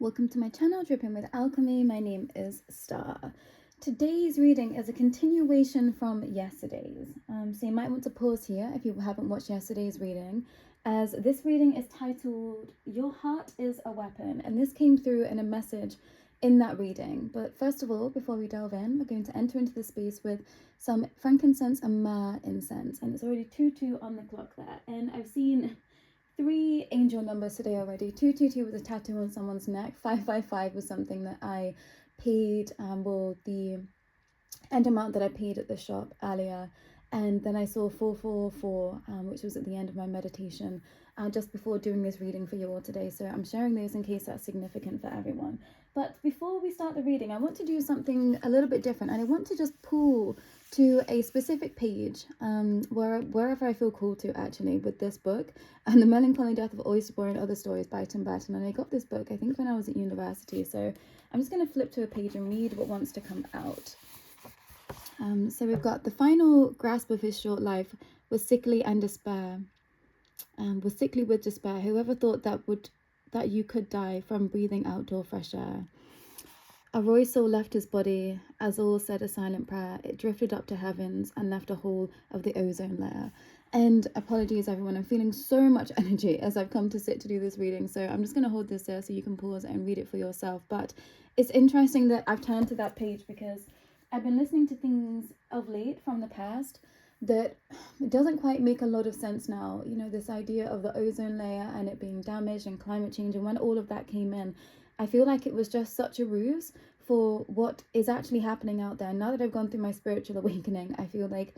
Welcome to my channel, Dripping with Alchemy. My name is Starr. Today's reading is a continuation from yesterday's. So you might want to pause here if you haven't watched yesterday's reading, as this reading is titled, Your Heart is a Weapon. And this came through in a message in that reading. But first of all, before we delve in, we're going to enter into the space with some frankincense and myrrh incense. And it's already 2:02 on the clock there. And I've seen 3 angel numbers today already. 222 was a tattoo on someone's neck. 555 was something that I paid, the end amount that I paid at the shop earlier. And then I saw 444, which was at the end of my meditation, just before doing this reading for you all today. So I'm sharing those in case that's significant for everyone. But before we start the reading, I want to do something a little bit different. And I want to just pull to a specific page, wherever I feel called to, actually, with this book, and The Melancholy Death of Oyster and Other Stories by Tim Burton. And I got this book, I think, when I was at university. So I'm just going to flip to a page and read what wants to come out. So we've got, the final grasp of his short life was sickly and despair. Was sickly with despair. Whoever thought that you could die from breathing outdoor fresh air. A royal soul left his body, as all said a silent prayer. It drifted up to heavens and left a hole of the ozone layer. And apologies, everyone, I'm feeling so much energy as I've come to sit to do this reading. So I'm just going to hold this there so you can pause and read it for yourself. But it's interesting that I've turned to that page because I've been listening to things of late from the past that doesn't quite make a lot of sense now. You know, this idea of the ozone layer and it being damaged and climate change, and when all of that came in, I feel like it was just such a ruse for what is actually happening out there. Now that I've gone through my spiritual awakening, I feel like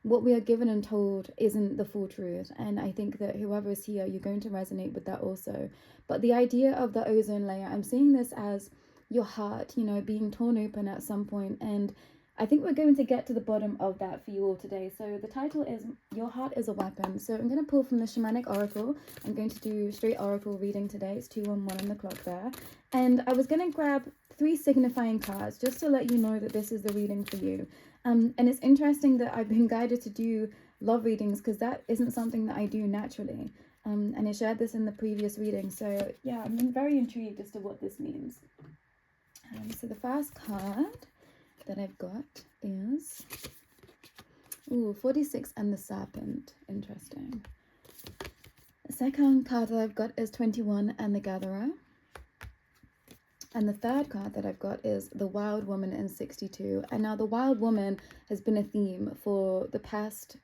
what we are given and told isn't the full truth. And I think that whoever is here, you're going to resonate with that also. But the idea of the ozone layer, I'm seeing this as your heart, you know, being torn open at some point. And I think we're going to get to the bottom of that for you all today. So the title is Your Heart is a Weapon. So I'm going to pull from the Shamanic Oracle. I'm going to do straight Oracle reading today. It's 211 on the clock there. And I was going to grab 3 signifying cards just to let you know that this is the reading for you. And it's interesting that I've been guided to do love readings because that isn't something that I do naturally. And I shared this in the previous reading. So yeah, I'm very intrigued as to what this means. So the first card that I've got is 46 and the Serpent. Interesting. The second card that I've got is 21 and the Gatherer. And the third card that I've got is the Wild Woman and 62. And now the Wild Woman has been a theme for the past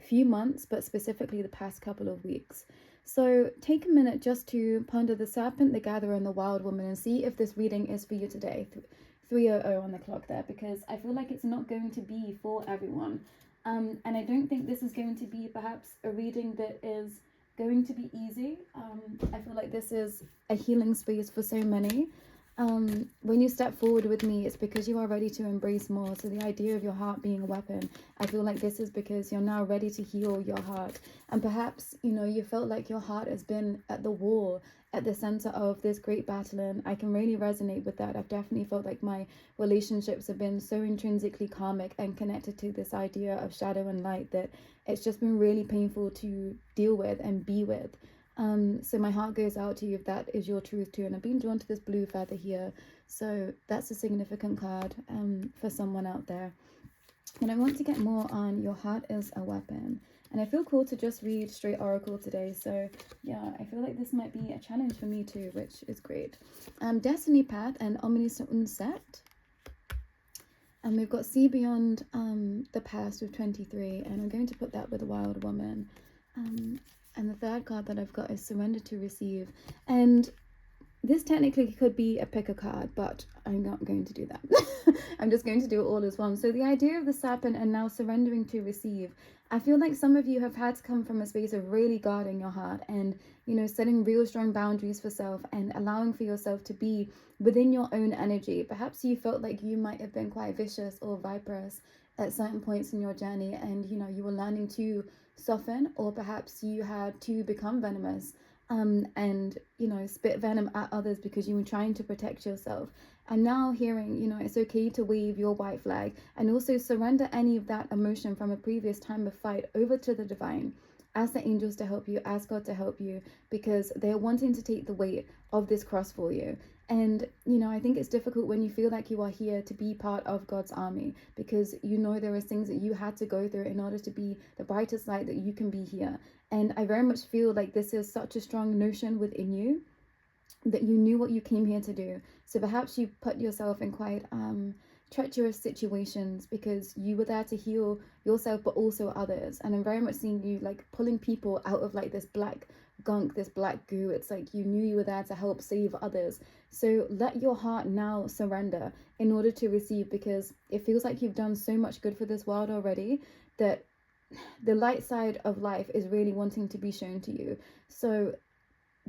few months, but specifically the past couple of weeks. So take a minute just to ponder the Serpent, the Gatherer, and the Wild Woman and see if this reading is for you today. 3:00 on the clock there, because I feel like it's not going to be for everyone. And I don't think this is going to be perhaps a reading that is going to be easy. I feel like this is a healing space for so many. When you step forward with me, it's because you are ready to embrace more. So the idea of your heart being a weapon, I feel like this is because you're now ready to heal your heart. And perhaps, you know, you felt like your heart has been at the wall, at the center of this great battle. And I can really resonate with that. I've definitely felt like my relationships have been so intrinsically karmic and connected to this idea of shadow and light that it's just been really painful to deal with and be with. So my heart goes out to you if that is your truth too. And I've been drawn to this blue feather here. So that's a significant card for someone out there. And I want to get more on Your Heart is a Weapon. And I feel cool to just read straight Oracle today. So yeah, I feel like this might be a challenge for me too, which is great. Destiny Path and Omnis Unset. And we've got See Beyond the Past with 23. And I'm going to put that with a Wild Woman. And the third card that I've got is Surrender to Receive. And this technically could be a pick a card, but I'm not going to do that. I'm just going to do it all as one. So the idea of the Serpent and now surrendering to receive. I feel like some of you have had to come from a space of really guarding your heart and, you know, setting real strong boundaries for self and allowing for yourself to be within your own energy. Perhaps you felt like you might have been quite vicious or viperous at certain points in your journey, and, you know, you were learning to soften, or perhaps you had to become venomous and, you know, spit venom at others because you were trying to protect yourself. And now hearing, you know, it's okay to wave your white flag and also surrender any of that emotion from a previous time of fight over to the divine. ask the angels to help you, ask God to help you, because they're wanting to take the weight of this cross for you. And, you know, I think it's difficult when you feel like you are here to be part of God's army, because you know there are things that you had to go through in order to be the brightest light that you can be here. And I very much feel like this is such a strong notion within you, that you knew what you came here to do. So perhaps you put yourself in quite treacherous situations because you were there to heal yourself but also others. And I'm very much seeing you like pulling people out of like this black gunk, this black goo. It's like you knew you were there to help save others. So let your heart now surrender in order to receive, because it feels like you've done so much good for this world already that the light side of life is really wanting to be shown to you. So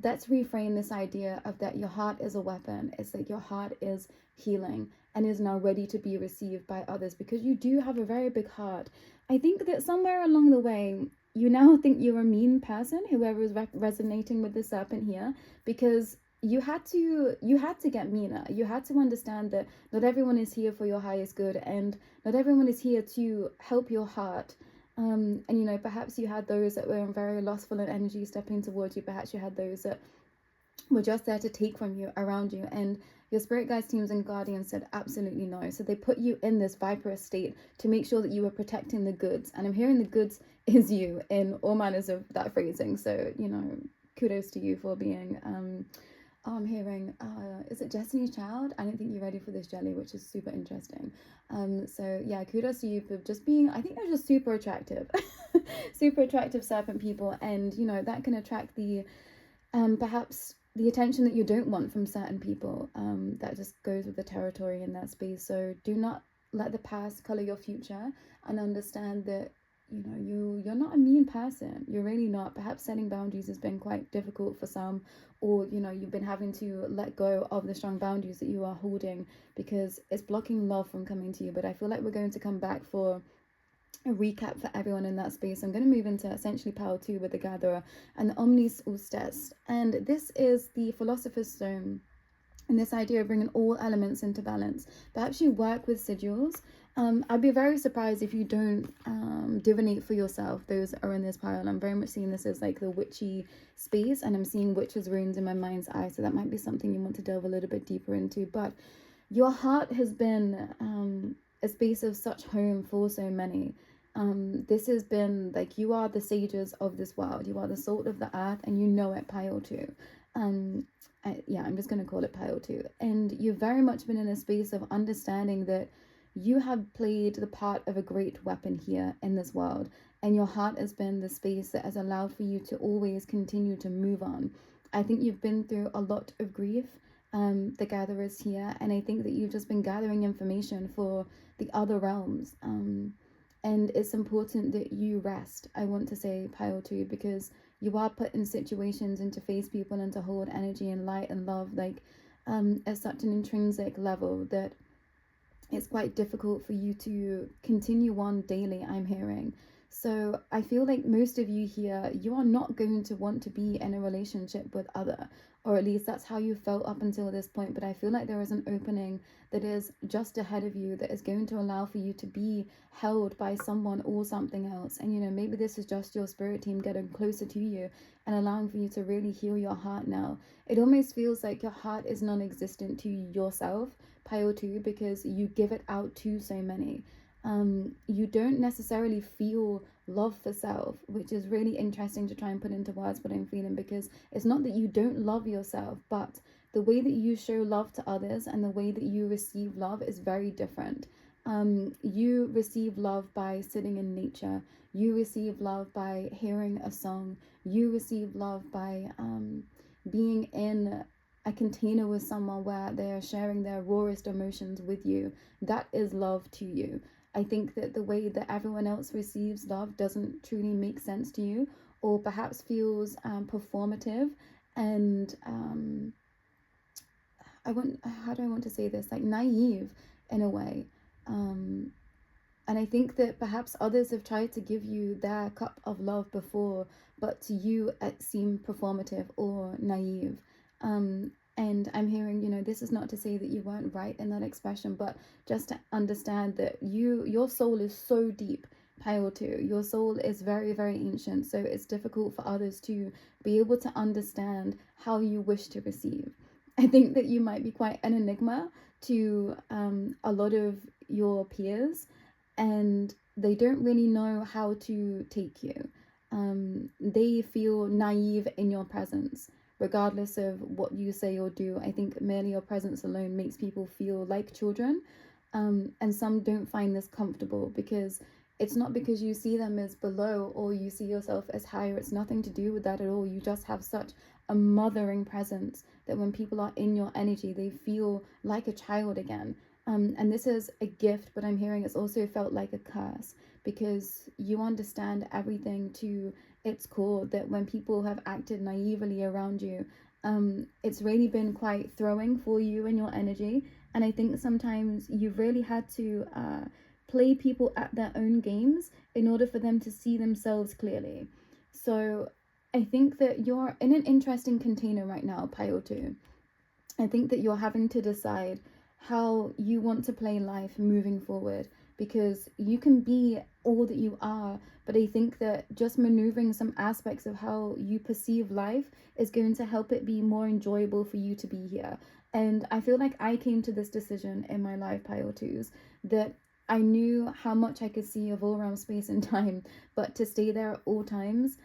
let's reframe this idea of that your heart is a weapon. It's like your heart is healing and is now ready to be received by others, because you do have a very big heart. I think that somewhere along the way, you now think you're a mean person, whoever is resonating with the serpent here, because you had to get meaner. You had to understand that not everyone is here for your highest good, and not everyone is here to help your heart. And you know, perhaps you had those that were very lustful in energy stepping towards you. Perhaps you had those that were just there to take from you, around you, and your spirit guides, teams, and guardians said absolutely no. So they put you in this viperous state to make sure that you were protecting the goods. And I'm hearing the goods is you in all manners of that phrasing. So, you know, kudos to you for being I'm hearing, is it Destiny's Child? I don't think you're ready for this, jelly, which is super interesting. So yeah, kudos to you for just being, I think they're just super attractive, super attractive serpent people. And, you know, that can attract the, perhaps the attention that you don't want from certain people. That just goes with the territory in that space. So do not let the past color your future, and understand that, you know, you're not a mean person. You're really not. Perhaps setting boundaries has been quite difficult for some, or, you know, you've been having to let go of the strong boundaries that you are holding because it's blocking love from coming to you. But I feel like we're going to come back for a recap for everyone in that space. I'm going to move into essentially power 2 with the Gatherer and the Omnis Ustes. And this is the Philosopher's Stone, and this idea of bringing all elements into balance. Perhaps you work with sigils. I'd be very surprised if you don't divinate for yourself. Those are in this pile. I'm very much seeing this as like the witchy space, and I'm seeing witches' runes in my mind's eye. So that might be something you want to delve a little bit deeper into. But your heart has been a space of such home for so many. This has been like, you are the sages of this world. You are the salt of the earth, and you know it, pile 2. Yeah, I'm just going to call it pile 2. And you've very much been in a space of understanding that you have played the part of a great weapon here in this world, and your heart has been the space that has allowed for you to always continue to move on. I think you've been through a lot of grief, the Gatherers here, and I think that you've just been gathering information for the other realms, and it's important that you rest, I want to say, pile 2, because you are put in situations and to face people and to hold energy and light and love, like at such an intrinsic level that it's quite difficult for you to continue on daily, I'm hearing. So I feel like most of you here, you are not going to want to be in a relationship with other, or at least that's how you felt up until this point. But I feel like there is an opening that is just ahead of you that is going to allow for you to be held by someone or something else. And, you know, maybe this is just your spirit team getting closer to you and allowing for you to really heal your heart now. It almost feels like your heart is non-existent to yourself, pile 2, because you give it out to so many. You don't necessarily feel love for self, which is really interesting to try and put into words what I'm feeling, because it's not that you don't love yourself, but the way that you show love to others and the way that you receive love is very different. You receive love by sitting in nature. You receive love by hearing a song. You receive love by being in a container with someone where they are sharing their rawest emotions with you. That is love to you. I think that the way that everyone else receives love doesn't truly make sense to you, or perhaps feels performative and how do I want to say this, like naive in a way. And I think that perhaps others have tried to give you their cup of love before, but to you it seemed performative or naive. And I'm hearing, you know, this is not to say that you weren't right in that expression, but just to understand that your soul is so deep Pile 2, your soul is very, very ancient, so it's difficult for others to be able to understand how you wish to receive. I think that you might be quite an enigma to a lot of your peers, and they don't really know how to take you. They feel naive in your presence, regardless of what you say or do. I think merely your presence alone makes people feel like children. And some don't find this comfortable because it's not because you see them as below or you see yourself as higher. It's nothing to do with that at all. You just have such a mothering presence that when people are in your energy, they feel like a child again. And this is a gift, but I'm hearing it's also felt like a curse because you understand everything to its core, that when people have acted naively around you, it's really been quite throwing for you and your energy. And I think sometimes you've really had to play people at their own games in order for them to see themselves clearly. So I think that you're in an interesting container right now, Pile 2. I think that you're having to decide how you want to play life moving forward, because you can be all that you are, but I think that just maneuvering some aspects of how you perceive life is going to help it be more enjoyable for you to be here. And I feel like I came to this decision in my life, Pile 2s, that I knew how much I could see of all around space and time, but to stay there at all times,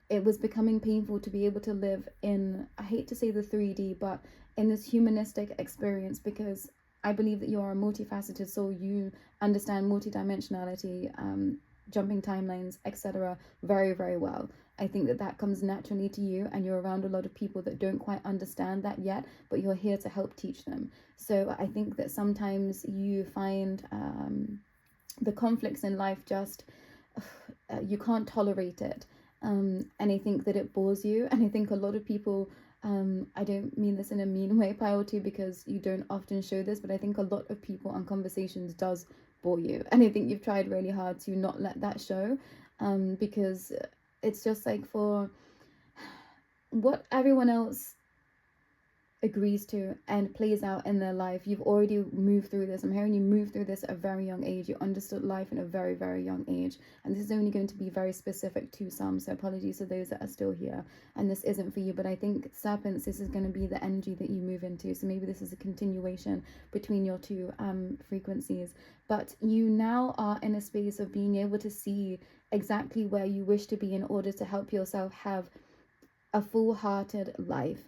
it was becoming painful to be able to live in, I hate to say the 3D, but in this humanistic experience, because I believe that you are a multifaceted soul. You understand multidimensionality, jumping timelines, etc. very, very well. I think that that comes naturally to you, and you're around a lot of people that don't quite understand that yet, but you're here to help teach them. So I think that sometimes you find the conflicts in life just, you can't tolerate it. And I think that it bores you. And I think a lot of people, I don't mean this in a mean way, Pile 2, because you don't often show this, but I think a lot of people on conversations does bore you. And I think you've tried really hard to not let that show, because it's just like for what everyone else agrees to and plays out in their life, you've already moved through this. I'm hearing you move through this at a very young age. You understood life in a very, very young age, and this is only going to be very specific to some, so apologies to those that are still here and this isn't for you. But I think serpents, this is going to be the energy that you move into, so maybe this is a continuation between your two frequencies. But you now are in a space of being able to see exactly where you wish to be in order to help yourself have a full-hearted life.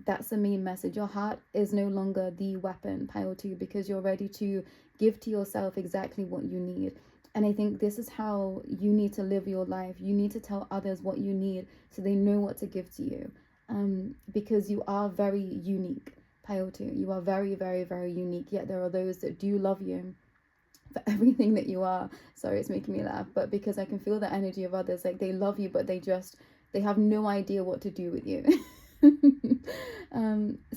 That's the main message. Your heart is no longer the weapon, Pile 2, because you're ready to give to yourself exactly what you need. And I think this is how you need to live your life. You need to tell others what you need so they know what to give to you, because you are very unique, Pile 2. You are very, very, very unique, yet there are those that do love you for everything that you are. Sorry, it's making me laugh, but because I can feel the energy of others, like they love you, but they have no idea what to do with you.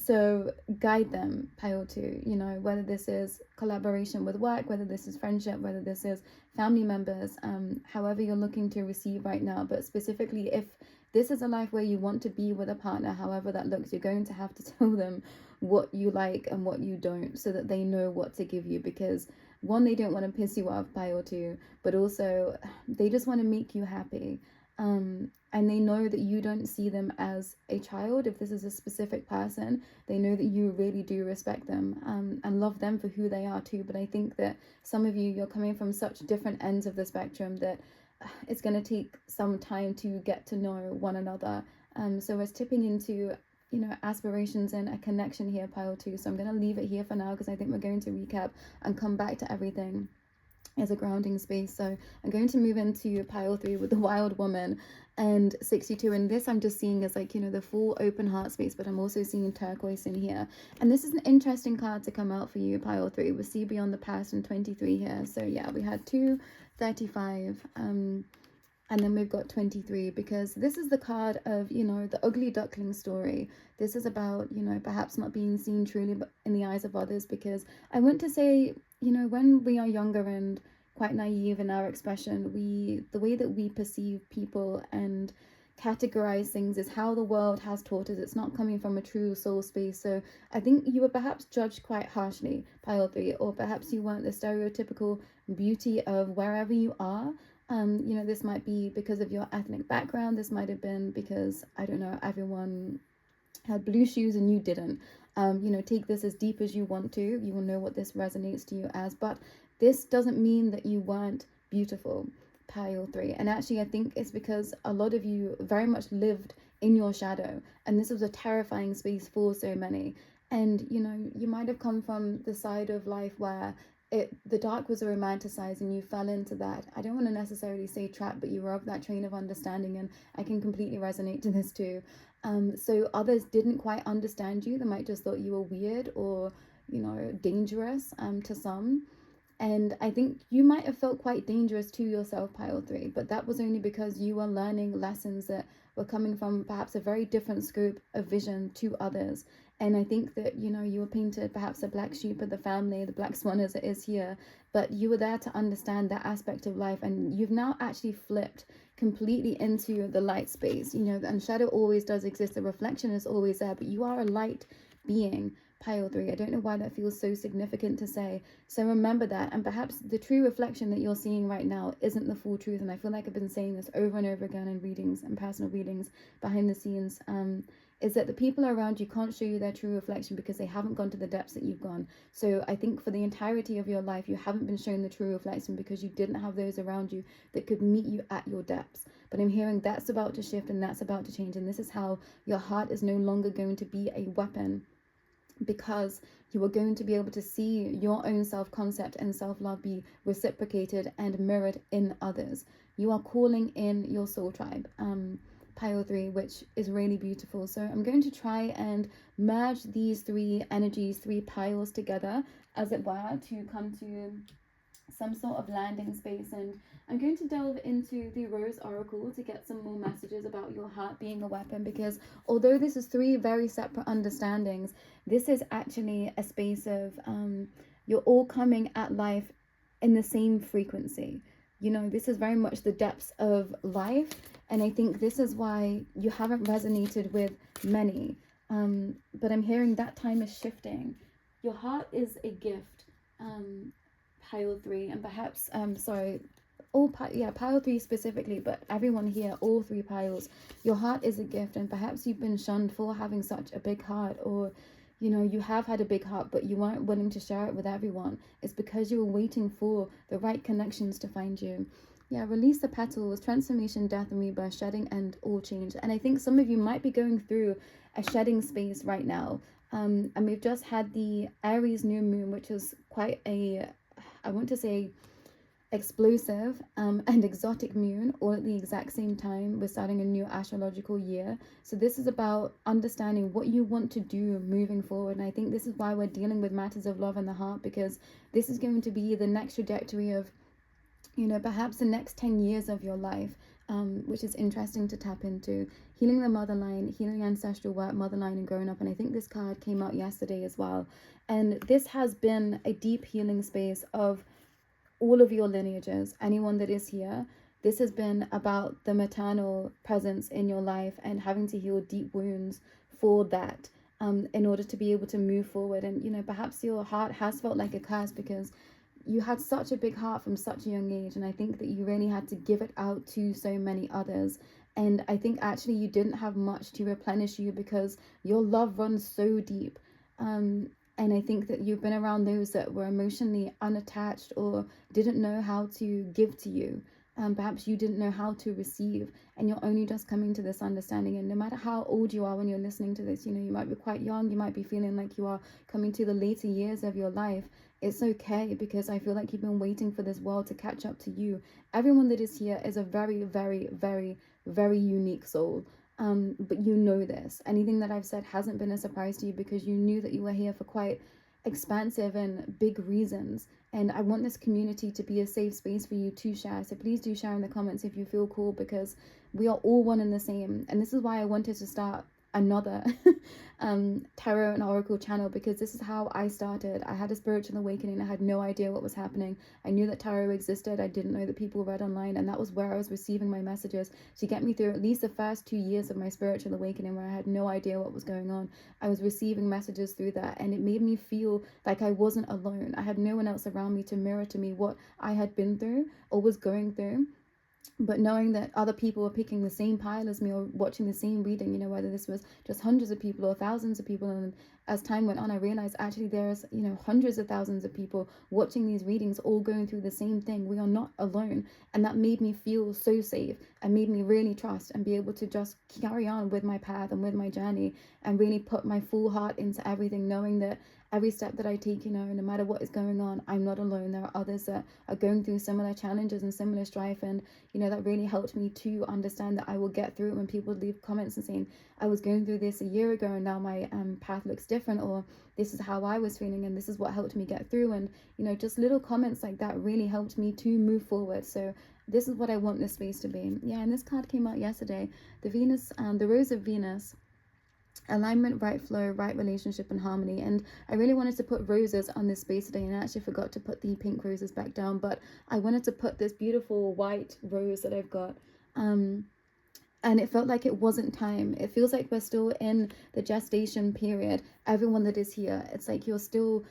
So guide them, Pile 2, you know, whether this is collaboration with work, whether this is friendship, whether this is family members, however you're looking to receive right now. But specifically, if this is a life where you want to be with a partner, however that looks, you're going to have to tell them what you like and what you don't, so that they know what to give you. Because one, they don't want to piss you off, Pile 2, but also they just want to make you happy. And they know that you don't see them as a child. If this is a specific person, they know that you really do respect them, and love them for who they are too. But I think that some of you, you're coming from such different ends of the spectrum that it's going to take some time to get to know one another. So it's tipping into, you know, aspirations and a connection here, Pile 2. So I'm going to leave it here for now, because I think we're going to recap and come back to everything as a grounding space. So I'm going to move into Pile 3 with the Wild Woman and 62. And this I'm just seeing as like, you know, the full open heart space, but I'm also seeing turquoise in here. And this is an interesting card to come out for you, Pile 3. We see beyond the past and 23 here. So yeah, we had 2, 35, and then we've got 23, because this is the card of, you know, the ugly duckling story. This is about, you know, perhaps not being seen truly in the eyes of others, because I want to say, you know, when we are younger and quite naive in our expression, the way that we perceive people and categorize things is how the world has taught us. It's not coming from a true soul space. So I think you were perhaps judged quite harshly, pile 3, or perhaps you weren't the stereotypical beauty of wherever you are. You know, this might be because of your ethnic background. This might have been because, I don't know, everyone had blue shoes and you didn't. You know, take this as deep as you want to. You will know what this resonates to you as. But this doesn't mean that you weren't beautiful, pile 3. And actually, I think it's because a lot of you very much lived in your shadow. And this was a terrifying space for so many. And, you know, you might have come from the side of life where the dark was romanticized and you fell into that. I don't want to necessarily say trap, but you were of that train of understanding, and I can completely resonate to this too. So others didn't quite understand you. They might just thought you were weird or, you know, dangerous to some. And I think you might have felt quite dangerous to yourself, pile 3, but that was only because you were learning lessons that were coming from perhaps a very different scope of vision to others. And I think that, you know, you were painted perhaps a black sheep of the family, the black swan as it is here, but you were there to understand that aspect of life. And you've now actually flipped completely into the light space, you know, and shadow always does exist. The reflection is always there, but you are a light being, pile 3. I don't know why that feels so significant to say. So remember that. And perhaps the true reflection that you're seeing right now isn't the full truth. And I feel like I've been saying this over and over again in readings and personal readings behind the scenes, is that the people around you can't show you their true reflection because they haven't gone to the depths that you've gone. So I think for the entirety of your life, you haven't been shown the true reflection because you didn't have those around you that could meet you at your depths. But I'm hearing that's about to shift and that's about to change. And this is how your heart is no longer going to be a weapon, because you are going to be able to see your own self-concept and self-love be reciprocated and mirrored in others. You are calling in your soul tribe, pile 3, which is really beautiful. So I'm going to try and merge these 3 energies, 3 piles together, as it were, to come to some sort of landing space. And I'm going to delve into the Rose Oracle to get some more messages about your heart being a weapon, because although this is 3 very separate understandings, this is actually a space of you're all coming at life in the same frequency. You know, this is very much the depths of life, and I think this is why you haven't resonated with many. But I'm hearing that time is shifting. Your heart is a gift, pile 3, and perhaps pile 3 specifically, but everyone here, all 3 piles, your heart is a gift. And perhaps you've been shunned for having such a big heart, or you know, you have had a big heart but you weren't willing to share it with everyone. It's because you were waiting for the right connections to find you. Yeah, release the petals, transformation, death and rebirth, shedding and all change. And I think some of you might be going through a shedding space right now. And we've just had the Aries new moon, which is quite a, I want to say, explosive and exotic moon all at the exact same time. We're starting a new astrological year. So this is about understanding what you want to do moving forward. And I think this is why we're dealing with matters of love and the heart, because this is going to be the next trajectory of, you know, perhaps the next 10 years of your life, which is interesting to tap into. Healing the motherline, healing ancestral work, motherline and growing up. And I think this card came out yesterday as well. And this has been a deep healing space of all of your lineages, anyone that is here. This has been about the maternal presence in your life and having to heal deep wounds for that, in order to be able to move forward. And, you know, perhaps your heart has felt like a curse because you had such a big heart from such a young age. And I think that you really had to give it out to so many others. And I think actually you didn't have much to replenish you because your love runs so deep. And I think that you've been around those that were emotionally unattached or didn't know how to give to you. Perhaps you didn't know how to receive, and you're only just coming to this understanding. And no matter how old you are when you're listening to this, you know, you might be quite young, you might be feeling like you are coming to the later years of your life. It's okay, because I feel like you've been waiting for this world to catch up to you. Everyone that is here is a very, very, very, very unique soul. But you know this. Anything that I've said hasn't been a surprise to you because you knew that you were here for quite expansive and big reasons. And I want this community to be a safe space for you to share. So please do share in the comments if you feel cool, because we are all one and the same. And this is why I wanted to start another tarot and oracle channel, because this is how I started. I had a spiritual awakening. I had no idea what was happening. I knew that tarot existed. I didn't know that people read online, and that was where I was receiving my messages to get me through at least the first 2 years of my spiritual awakening, where I had no idea what was going on. I was receiving messages through that, and it made me feel like I wasn't alone. I had no one else around me to mirror to me what I had been through or was going through. But knowing that other people were picking the same pile as me or watching the same reading, whether this was just hundreds of people or thousands of people. And as time went on, I realized actually there's, hundreds of thousands of people watching these readings, all going through the same thing. We are not alone. And that made me feel so safe and made me really trust and be able to just carry on with my path and with my journey and really put my full heart into everything, knowing that every step that I take, no matter what is going on, I'm not alone. There are others that are going through similar challenges and similar strife. And, that really helped me to understand that I will get through it. When people leave comments and saying, I was going through this a year ago and now my path looks different, or this is how I was feeling and this is what helped me get through. And, just little comments like that really helped me to move forward. So this is what I want this space to be. Yeah, and this card came out yesterday. The Rose of Venus. Alignment, right flow, right relationship, and harmony. And I really wanted to put roses on this space today, and I actually forgot to put the pink roses back down, but I wanted to put this beautiful white rose that I've got, and it felt like it wasn't time. It feels like we're still in the gestation period. Everyone that is here, it's like you're still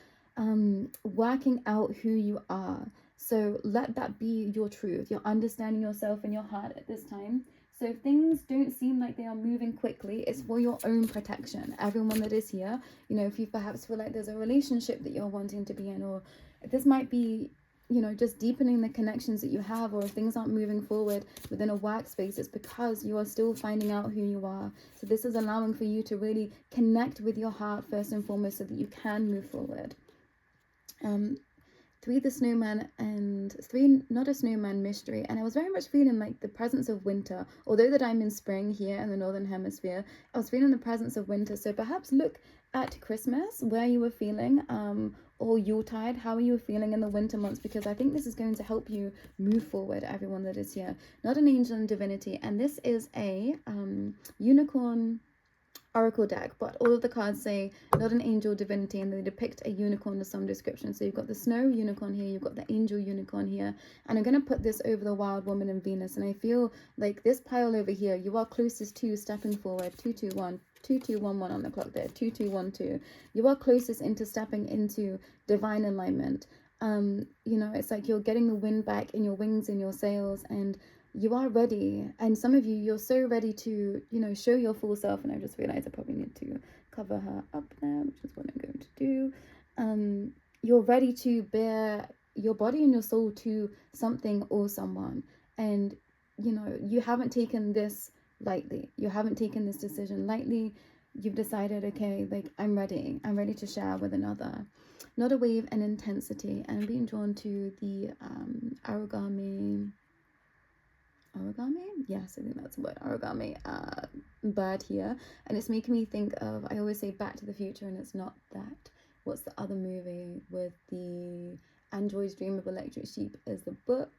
working out who you are. So let that be your truth. You're understanding yourself and your heart at this time. So if things don't seem like they are moving quickly, it's for your own protection. Everyone that is here, if you perhaps feel like there's a relationship that you're wanting to be in, or this might be, just deepening the connections that you have, or if things aren't moving forward within a workspace, it's because you are still finding out who you are. So this is allowing for you to really connect with your heart first and foremost so that you can move forward. 3, the snowman, and 3, not a snowman mystery. And I was very much feeling like the presence of winter. Although that I'm in spring here in the northern hemisphere, I was feeling the presence of winter. So perhaps look at Christmas, where you were feeling, or Yuletide, how are you feeling in the winter months, because I think this is going to help you move forward, everyone that is here. Not an angel and divinity, and this is a unicorn oracle deck, but all of the cards say not an angel, divinity, and they depict a unicorn of some description. So you've got the snow unicorn here, you've got the angel unicorn here, and I'm going to put this over the wild woman and Venus. And I feel like this pile over here, you are closest to stepping forward. 221 2211 on the clock there, 2212. You are closest into stepping into divine alignment. It's like you're getting the wind back in your wings and your sails, and you are ready. And some of you, you're so ready to, show your full self. And I just realized I probably need to cover her up there, which is what I'm going to do. You're ready to bear your body and your soul to something or someone. And, you haven't taken this lightly. You haven't taken this decision lightly. You've decided, okay, like I'm ready to share with another. Not a wave and intensity. And I'm being drawn to the origami, yes, I think that's the word, origami bird here. And it's making me think of, I always say Back to the Future, and it's not that. What's the other movie with the android's dream of electric sheep is the book?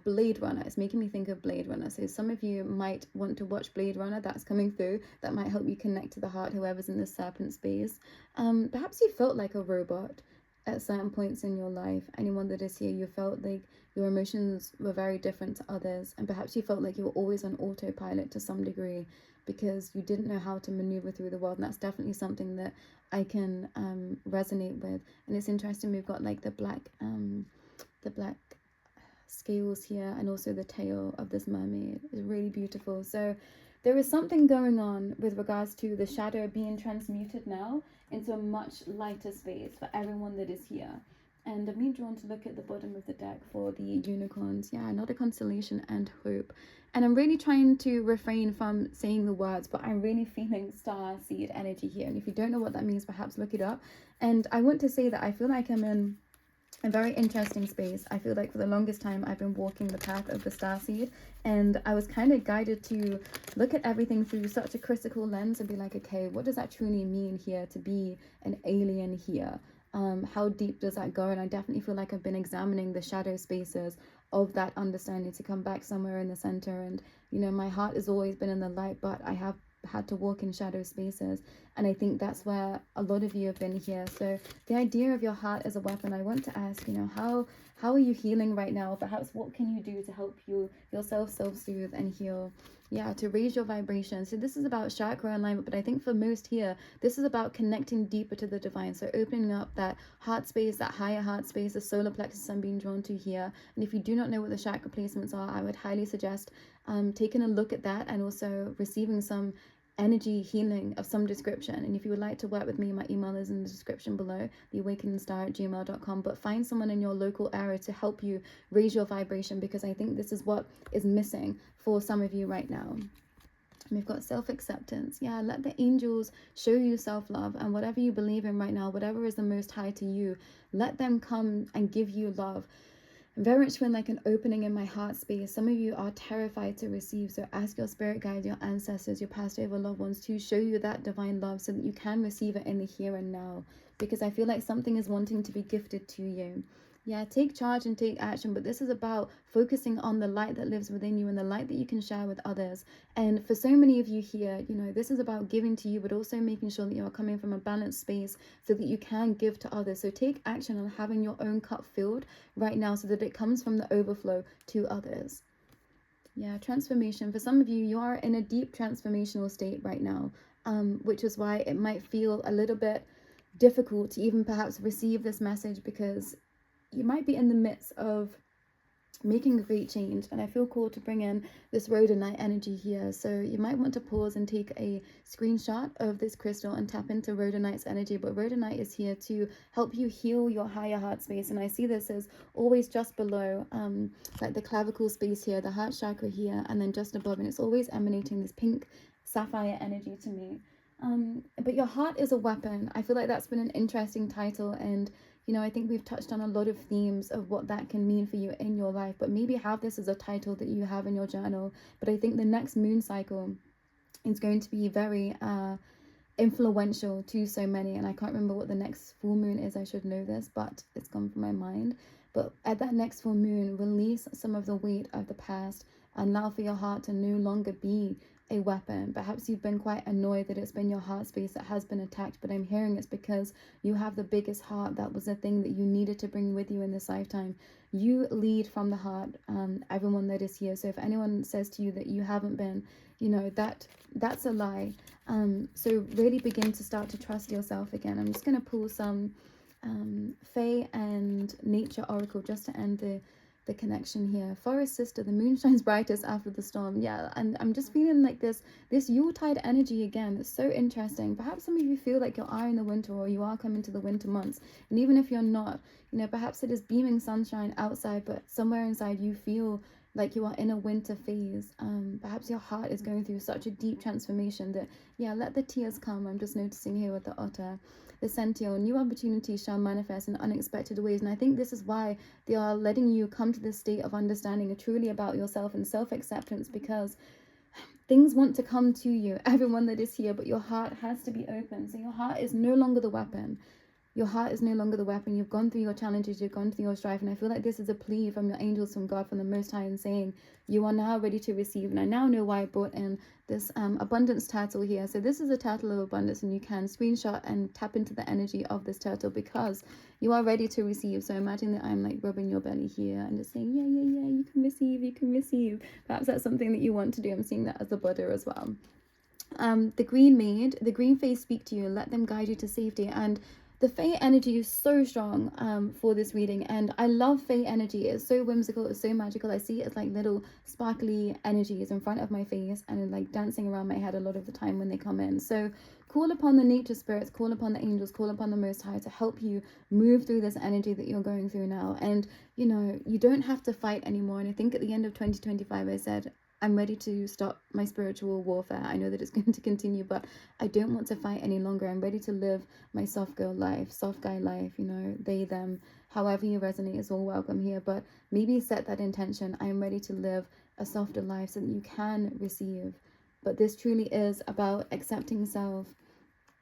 Blade Runner. It's making me think of Blade Runner. So some of you might want to watch Blade Runner. That's coming through. That might help you connect to the heart, whoever's in the serpent space. Perhaps you felt like a robot at certain points in your life. Anyone that is here, you felt like your emotions were very different to others, and perhaps you felt like you were always on autopilot to some degree because you didn't know how to maneuver through the world. And that's definitely something that I can resonate with. And it's interesting, we've got like the black scales here, and also the tail of this mermaid is really beautiful. So there is something going on with regards to the shadow being transmuted now into a much lighter space for everyone that is here. And I'm being drawn to look at the bottom of the deck for the unicorns. Yeah, another constellation and hope. And I'm really trying to refrain from saying the words, but I'm really feeling star seed energy here. And if you don't know what that means, perhaps look it up. And I want to say that I feel like I'm in a very interesting space. I feel like for the longest time I've been walking the path of the starseed, and I was kind of guided to look at everything through such a critical lens and be like, okay, what does that truly mean here to be an alien here? How deep does that go? And I definitely feel like I've been examining the shadow spaces of that understanding to come back somewhere in the center. And my heart has always been in the light, but I have had to walk in shadow spaces. And I think that's where a lot of you have been here. So the idea of your heart as a weapon, I want to ask, you know, how are you healing right now? Perhaps what can you do to help yourself self-soothe and heal? Yeah, to raise your vibration. So this is about chakra alignment, but I think for most here, this is about connecting deeper to the divine. So opening up that heart space, that higher heart space, the solar plexus I'm being drawn to here. And if you do not know what the chakra placements are, I would highly suggest taking a look at that and also receiving some energy healing of some description. And if you would like to work with me, my email is in the description below, theawakeningstar@gmail.com. But find someone in your local area to help you raise your vibration, because I think this is what is missing for some of you right now. We've got self-acceptance. Yeah, let the angels show you self-love, and whatever you believe in right now, whatever is the most high to you, let them come and give you love. I'm very much feeling like an opening in my heart space. Some of you are terrified to receive, so ask your spirit guide, your ancestors, your past over loved ones to show you that divine love so that you can receive it in the here and now, because I feel like something is wanting to be gifted to you. Yeah, take charge and take action, but this is about focusing on the light that lives within you and the light that you can share with others. And for so many of you here, you know, this is about giving to you, but also making sure that you are coming from a balanced space so that you can give to others. So take action on having your own cup filled right now so that it comes from the overflow to others. Yeah, transformation. For some of you, you are in a deep transformational state right now, which is why it might feel a little bit difficult to even perhaps receive this message, because you might be in the midst of making a great change, and I feel called to bring in this rhodonite energy here. So you might want to pause and take a screenshot of this crystal and tap into rhodonite's energy. But rhodonite is here to help you heal your higher heart space, and I see this as always just below like the clavicle space here, the heart chakra here, and then just above, and it's always emanating this pink sapphire energy to me. But your heart is a weapon. I feel like that's been an interesting title, and you know, I think we've touched on a lot of themes of what that can mean for you in your life, but maybe have this as a title that you have in your journal. But I think the next moon cycle is going to be very influential to so many, and I can't remember what the next full moon is. I should know this, but it's gone from my mind. But at that next full moon, release some of the weight of the past and allow for your heart to no longer be a weapon. Perhaps you've been quite annoyed that it's been your heart space that has been attacked, but I'm hearing it's because you have the biggest heart. That was the thing that you needed to bring with you in this lifetime. You lead from the heart, everyone that is here. So if anyone says to you that you haven't been, you know, that's a lie. So really begin to start to trust yourself again. I'm just going to pull some Fae and Nature Oracle just to end the connection here. Forest sister, the moon shines brightest after the storm. Yeah, and I'm just feeling like this Yuletide energy again. It's so interesting. Perhaps some of you feel like you are in the winter, or you are coming to the winter months, and even if you're not, you know, perhaps it is beaming sunshine outside, but somewhere inside you feel like you are in a winter phase. Perhaps your heart is going through such a deep transformation that, yeah, let the tears come. I'm just noticing here with the otter. The Sential, new opportunities shall manifest in unexpected ways. And I think this is why they are letting you come to this state of understanding truly about yourself and self-acceptance, because things want to come to you, everyone that is here, but your heart has to be open. So your heart is no longer the weapon. Your heart is no longer the weapon. You've gone through your challenges, you've gone through your strife, and I feel like this is a plea from your angels, from God, from the Most High, and saying you are now ready to receive. And I now know why I brought in this abundance turtle here. So this is a turtle of abundance, and you can screenshot and tap into the energy of this turtle because you are ready to receive. So imagine that I'm like rubbing your belly here and just saying, yeah, you can receive, you can receive. Perhaps that's something that you want to do. I'm seeing that as a Buddha as well. The green maid, the green face speak to you, let them guide you to safety. And the Fae energy is so strong for this reading, and I love Fae energy. It's so whimsical, it's so magical. I see it as like little sparkly energies in front of my face and like dancing around my head a lot of the time when they come in. So call upon the nature spirits, call upon the angels, call upon the Most High to help you move through this energy that you're going through now. And you know, you don't have to fight anymore. And I think at the end of 2025 I said, I'm ready to stop my spiritual warfare. I know that it's going to continue, but I don't want to fight any longer. I'm ready to live my soft girl life, soft guy life, you know, they, them, however you resonate is all welcome here. But maybe set that intention. I am ready to live a softer life so that you can receive. But this truly is about accepting self,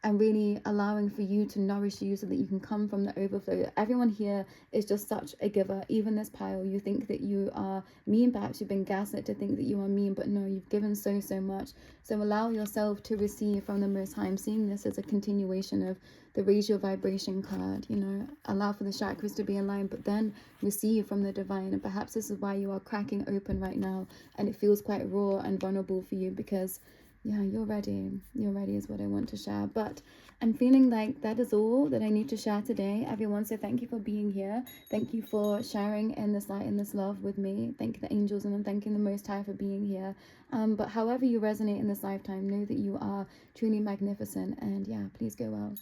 and really allowing for you to nourish you so that you can come from the overflow. Everyone here is just such a giver. Even this pile, you think that you are mean, perhaps you've been gaslit to think that you are mean, but no, you've given so much. So allow yourself to receive from the Most High. I'm seeing this as a continuation of the raise your vibration card, you know, allow for the chakras to be aligned, but then receive from the divine. And perhaps this is why you are cracking open right now and it feels quite raw and vulnerable for you, because yeah, you're ready is what I want to share. But I'm feeling like that is all that I need to share today, everyone. So thank you for being here. Thank you for sharing in this light and this love with me. Thank the angels, and I'm thanking the Most High for being here. But however you resonate in this lifetime, know that you are truly magnificent, and yeah, please go well.